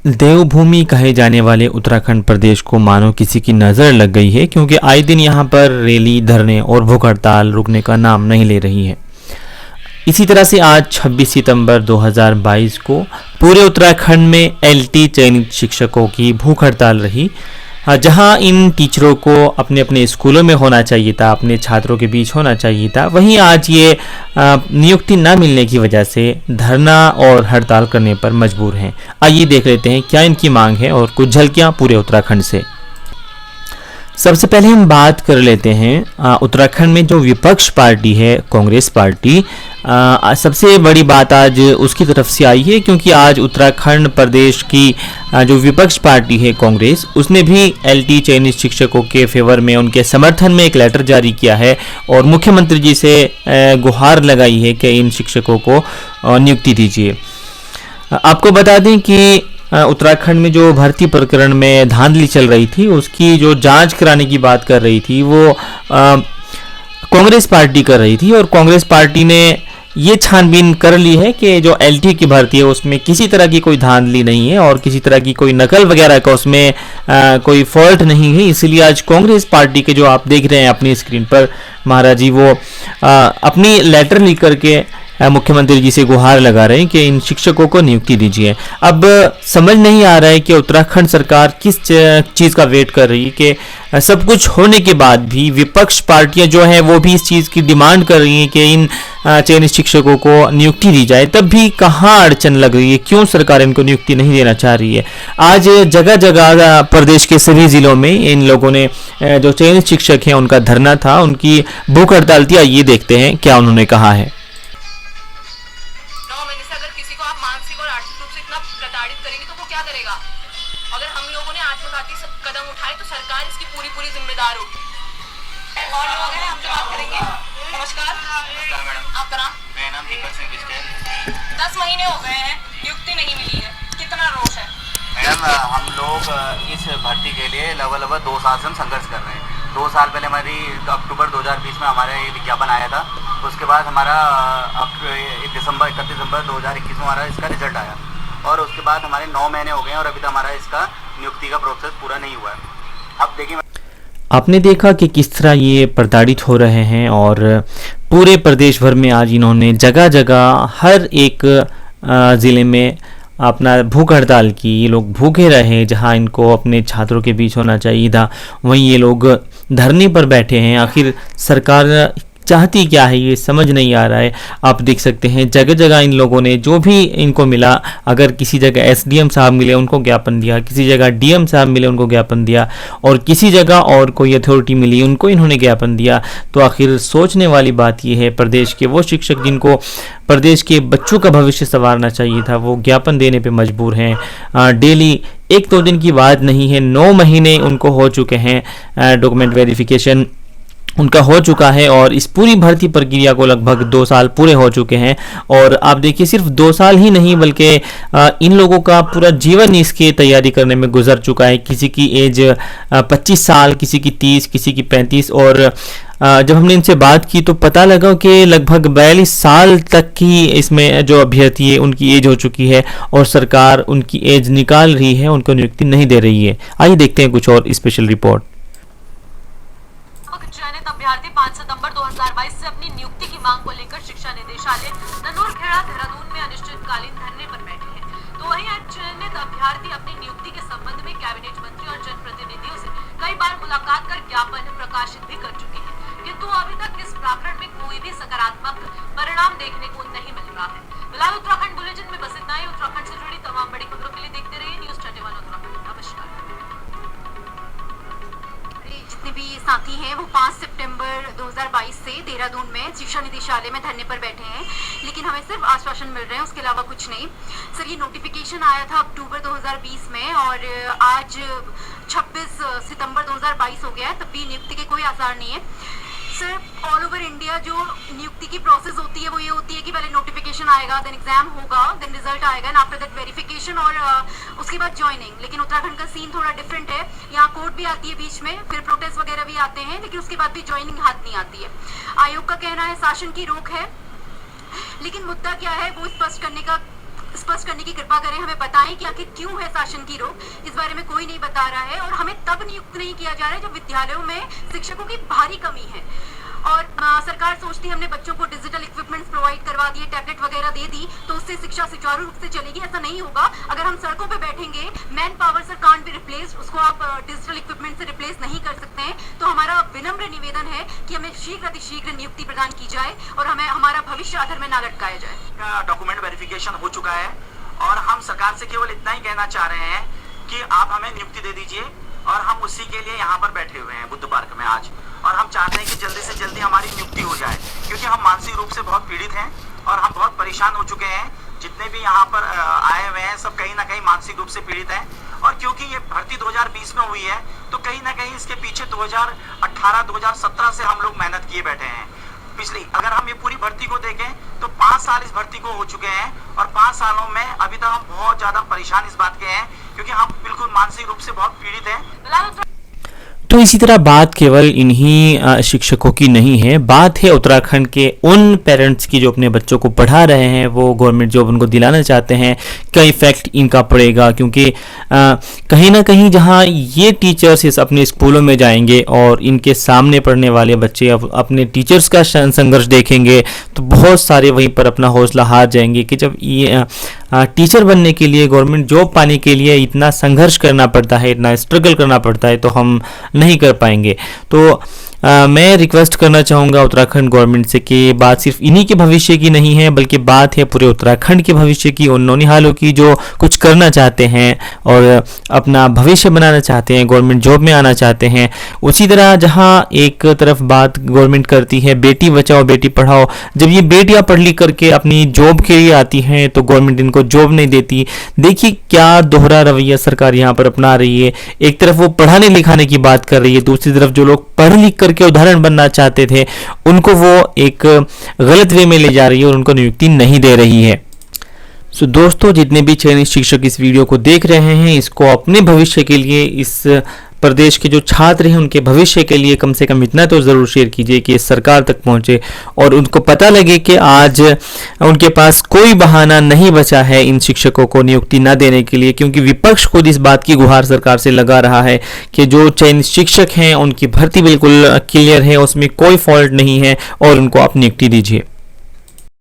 देवभूमि कहे जाने वाले उत्तराखंड प्रदेश को मानो किसी की नज़र लग गई है, क्योंकि आए दिन यहाँ पर रैली, धरने और भूख हड़ताल रुकने का नाम नहीं ले रही है। इसी तरह से आज 26 सितंबर 2022 को पूरे उत्तराखंड में एलटी चयनित शिक्षकों की भूख हड़ताल रही, जहां इन टीचरों को अपने अपने स्कूलों में होना चाहिए था, अपने छात्रों के बीच होना चाहिए था। वहीं आज ये नियुक्ति न मिलने की वजह से धरना और हड़ताल करने पर मजबूर हैं। आइए देख लेते हैं क्या इनकी मांग है और कुछ झलकियां पूरे उत्तराखंड से। सबसे पहले हम बात कर लेते हैं उत्तराखंड में जो विपक्ष पार्टी है, कांग्रेस पार्टी, सबसे बड़ी बात आज उसकी तरफ से आई है, क्योंकि आज उत्तराखंड प्रदेश की जो विपक्ष पार्टी है कांग्रेस, उसने भी एलटी चयनित शिक्षकों के फेवर में, उनके समर्थन में एक लेटर जारी किया है और मुख्यमंत्री जी से गुहार लगाई है कि इन शिक्षकों को नियुक्ति दीजिए। आपको बता दें कि उत्तराखंड में जो भर्ती प्रकरण में धांधली चल रही थी, उसकी जो जांच कराने की बात कर रही थी वो कांग्रेस पार्टी कर रही थी, और कांग्रेस पार्टी ने ये छानबीन कर ली है कि जो एलटी की भर्ती है उसमें किसी तरह की कोई धांधली नहीं है और किसी तरह की कोई नकल वगैरह का उसमें कोई फॉल्ट नहीं है। इसीलिए आज कांग्रेस पार्टी के जो आप देख रहे हैं अपनी स्क्रीन पर महाराज जी, वो अपनी लेटर लिख करके मुख्यमंत्री जी से गुहार लगा रहे हैं कि इन शिक्षकों को नियुक्ति दीजिए। अब समझ नहीं आ रहा है कि उत्तराखंड सरकार किस चीज़ का वेट कर रही है कि सब कुछ होने के बाद भी विपक्ष पार्टियां जो हैं वो भी इस चीज़ की डिमांड कर रही हैं कि इन चयनित शिक्षकों को नियुक्ति दी जाए, तब भी कहाँ अड़चन लग रही है, क्यों सरकार इनको नियुक्ति नहीं देना चाह रही है। आज जगह जगह प्रदेश के सभी जिलों में इन लोगों ने, जो चयनित शिक्षक हैं, उनका धरना था, उनकी भूख हड़ताल थी। आइए देखते हैं क्या उन्होंने कहा है। प्रताड़ित करेंगे तो वो क्या करेगा? अगर हम लोगों ने आत्मघाती कदम उठाए तो सरकार इसकी पूरी पूरी जिम्मेदार होगी। और लोग हैं, हम जो बात करेंगे। नमस्कार मैडम, आपका नाम? मेरा नाम दीपक सिंह बिस्टेल। 10 महीने हो गए हैं, नियुक्ति नहीं मिली है, कितना रोष है? मैडम, हम लोग इस भर्ती के लिए लगभग 2 साल से हम संघर्ष कर रहे हैं। 2 साल पहले हमारी अक्टूबर 2020 में हमारा ये विज्ञापन आया था। उसके बाद हमारा 31 दिसंबर 2021 में हमारा इसका रिजल्ट आया, और उसके बाद हमारे 9 महीने हो गए और अभी तक हमारा इसका नियुक्ति का प्रोसेस पूरा नहीं हुआ है। अब देखिए, आपने देखा कि किस तरह ये प्रताड़ित हो रहे हैं, और पूरे प्रदेश भर में आज इन्होंने जगह जगह हर एक ज़िले में अपना भूख हड़ताल की। ये लोग भूखे रहे, जहां इनको अपने छात्रों के बीच होना चाहिए था वहीं ये लोग धरने पर बैठे हैं। आखिर सरकार चाहती क्या है ये समझ नहीं आ रहा है। आप देख सकते हैं जगह जगह इन लोगों ने जो भी इनको मिला, अगर किसी जगह एसडीएम साहब मिले उनको ज्ञापन दिया, किसी जगह डीएम साहब मिले उनको ज्ञापन दिया, और किसी जगह और कोई अथॉरिटी मिली उनको इन्होंने ज्ञापन दिया। तो आखिर सोचने वाली बात यह है, प्रदेश के वो शिक्षक जिनको प्रदेश के बच्चों का भविष्य संवारना चाहिए था, वो ज्ञापन देने पर मजबूर हैं। डेली 1-2 दिन की बात नहीं है, 9 महीने उनको हो चुके हैं, डॉक्यूमेंट वेरिफिकेशन उनका हो चुका है, और इस पूरी भर्ती प्रक्रिया को लगभग 2 साल पूरे हो चुके हैं। और आप देखिए, सिर्फ 2 साल ही नहीं बल्कि इन लोगों का पूरा जीवन इसकी तैयारी करने में गुजर चुका है। किसी की एज 25 साल, किसी की 30, किसी की 35, और जब हमने इनसे बात की तो पता लगा कि लगभग 42 साल तक की इसमें जो अभ्यर्थी है उनकी एज हो चुकी है, और सरकार उनकी एज निकाल रही है, उनको नियुक्ति नहीं दे रही है। आइए देखते हैं कुछ और स्पेशल रिपोर्ट। अभ्यर्थी 5 सितंबर 2022 से अपनी नियुक्ति की मांग को लेकर शिक्षा निदेशालय ननौरखेड़ा देहरादून में अनिश्चितकालीन धरने पर बैठे हैं। तो वहीं आज चयनित अभ्यर्थी अपनी नियुक्ति के संबंध में कैबिनेट मंत्री और जनप्रतिनिधियों से कई बार मुलाकात कर ज्ञापन प्रकाशित भी कर चुके हैं, किंतु अभी तक इस प्रकरण में कोई भी सकारात्मक परिणाम देखने को नहीं मिल रहा है। फिलहाल उत्तराखंड बुलेटिन में बस इतना ही। उत्तराखंड से जुड़ी तमाम बड़ी खबरों के लिए देखते रहिए न्यूज़ 31 उत्तराखंड। नमस्कार। जितने भी साथी हैं वो 5 सितंबर 2022 से देहरादून में शिक्षा निदेशालय में धरने पर बैठे हैं, लेकिन हमें सिर्फ आश्वासन मिल रहे हैं, उसके अलावा कुछ नहीं। सर, ये नोटिफिकेशन आया था अक्टूबर 2020 में, और आज 26 सितंबर 2022 हो गया है, तब भी नियुक्ति के कोई आसार नहीं है। सर, ऑल ओवर इंडिया जो नियुक्ति की प्रोसेस होती है वो ये होती है कि पहले नोटिफिकेशन आएगा, देन एग्जाम होगा, देन रिजल्ट आएगा, एंड आफ्टर दैट वेरिफिकेशन, और उसके बाद ज्वाइनिंग। लेकिन उत्तराखंड का सीन थोड़ा डिफरेंट है। यहाँ कोर्ट भी आती है बीच में, फिर प्रोटेस्ट वगैरह भी आते हैं, लेकिन उसके बाद भी ज्वाइनिंग हाथ नहीं आती है। आयोग का कहना है शासन की रोक है, लेकिन मुद्दा क्या है वो स्पष्ट स्पष्ट करने की कृपा करें, हमें बताएं कि आखिर क्यों है शासन की रोक। इस बारे में कोई नहीं बता रहा है और हमें तब नियुक्त नहीं किया जा रहा है जब विद्यालयों में शिक्षकों की भारी कमी है। और सरकार सोचती है हमने बच्चों को डिजिटल इक्विपमेंट्स प्रोवाइड करवा दिए, टैबलेट वगैरह दे दी तो उससे शिक्षा सुचारू रूप से चलेगी। ऐसा नहीं होगा। अगर हम सड़कों पे बैठेंगे, man power sir can't be replaced, उसको आप डिजिटल इक्विपमेंट से रिप्लेस नहीं कर सकते हैं। तो हमारा विनम्र निवेदन है कि हमें शीघ्र अतिशीघ्र नियुक्ति प्रदान की जाए और हमें हमारा भविष्य आधार में ना लटकाया जाए। डॉक्यूमेंट वेरिफिकेशन हो चुका है और हम सरकार से केवल इतना ही कहना चाह रहे हैं कि आप हमें नियुक्ति दे दीजिए और हम उसी के लिए यहाँ पर बैठे हुए हैं बुद्ध पार्क में आज। और हम चाहते हैं कि जल्दी से जल्दी हमारी नियुक्ति हो जाए, क्योंकि हम मानसिक रूप से बहुत पीड़ित हैं और हम बहुत परेशान हो चुके हैं। जितने भी यहाँ पर आए हुए हैं सब कहीं ना कहीं मानसिक रूप से पीड़ित हैं। और क्योंकि ये भर्ती 2020 में हुई है तो कहीं ना कहीं इसके पीछे 2018-2017 से हम लोग मेहनत किए बैठे हैं। पिछली अगर हम ये पूरी भर्ती को देखें तो 5 साल इस भर्ती को हो चुके हैं और 5 सालों में अभी तक हम बहुत ज्यादा परेशान इस बात के हैं, क्योंकि हम बिल्कुल मानसिक रूप से बहुत पीड़ित हैं। तो इसी तरह बात केवल इन्हीं शिक्षकों की नहीं है, बात है उत्तराखंड के उन पेरेंट्स की जो अपने बच्चों को पढ़ा रहे हैं, वो गवर्नमेंट जॉब उनको दिलाना चाहते हैं। क्या इफेक्ट इनका पड़ेगा, क्योंकि कहीं ना कहीं जहां ये टीचर्स इस अपने स्कूलों में जाएंगे और इनके सामने पढ़ने वाले बच्चे अब अपने टीचर्स का संघर्ष देखेंगे तो बहुत सारे वहीं पर अपना हौसला हार जाएंगे कि जब ये टीचर बनने के लिए, गवर्नमेंट जॉब पाने के लिए इतना संघर्ष करना पड़ता है, इतना स्ट्रगल करना पड़ता है तो हम नहीं कर पाएंगे। तो मैं रिक्वेस्ट करना चाहूँगा उत्तराखंड गवर्नमेंट से कि बात सिर्फ इन्हीं के भविष्य की नहीं है, बल्कि बात है पूरे उत्तराखंड के भविष्य की, उन नौनिहालों की जो कुछ करना चाहते हैं और अपना भविष्य बनाना चाहते हैं, गवर्नमेंट जॉब में आना चाहते हैं। उसी तरह जहाँ एक तरफ बात गवर्नमेंट करती है बेटी बचाओ बेटी पढ़ाओ, जब ये बेटियाँ पढ़ लिख करके अपनी जॉब के लिए आती हैं तो गवर्नमेंट इनको जॉब नहीं देती। देखिए क्या दोहरा रवैया सरकार यहाँ पर अपना रही है। एक तरफ वो पढ़ाने लिखाने की बात कर रही है, दूसरी तरफ जो लोग पढ़ लिख करके उदाहरण बनना चाहते थे उनको वो एक गलत वे में ले जा रही है और उनको नियुक्ति नहीं दे रही है। सो दोस्तों, जितने भी चयनित शिक्षक इस वीडियो को देख रहे हैं, इसको अपने भविष्य के लिए, इस प्रदेश के जो छात्र हैं उनके भविष्य के लिए कम से कम इतना तो ज़रूर शेयर कीजिए कि सरकार तक पहुंचे और उनको पता लगे कि आज उनके पास कोई बहाना नहीं बचा है इन शिक्षकों को नियुक्ति न देने के लिए, क्योंकि विपक्ष खुद इस बात की गुहार सरकार से लगा रहा है कि जो चयनित शिक्षक हैं उनकी भर्ती बिल्कुल क्लियर है, उसमें कोई फॉल्ट नहीं है और उनको आप नियुक्ति दीजिए।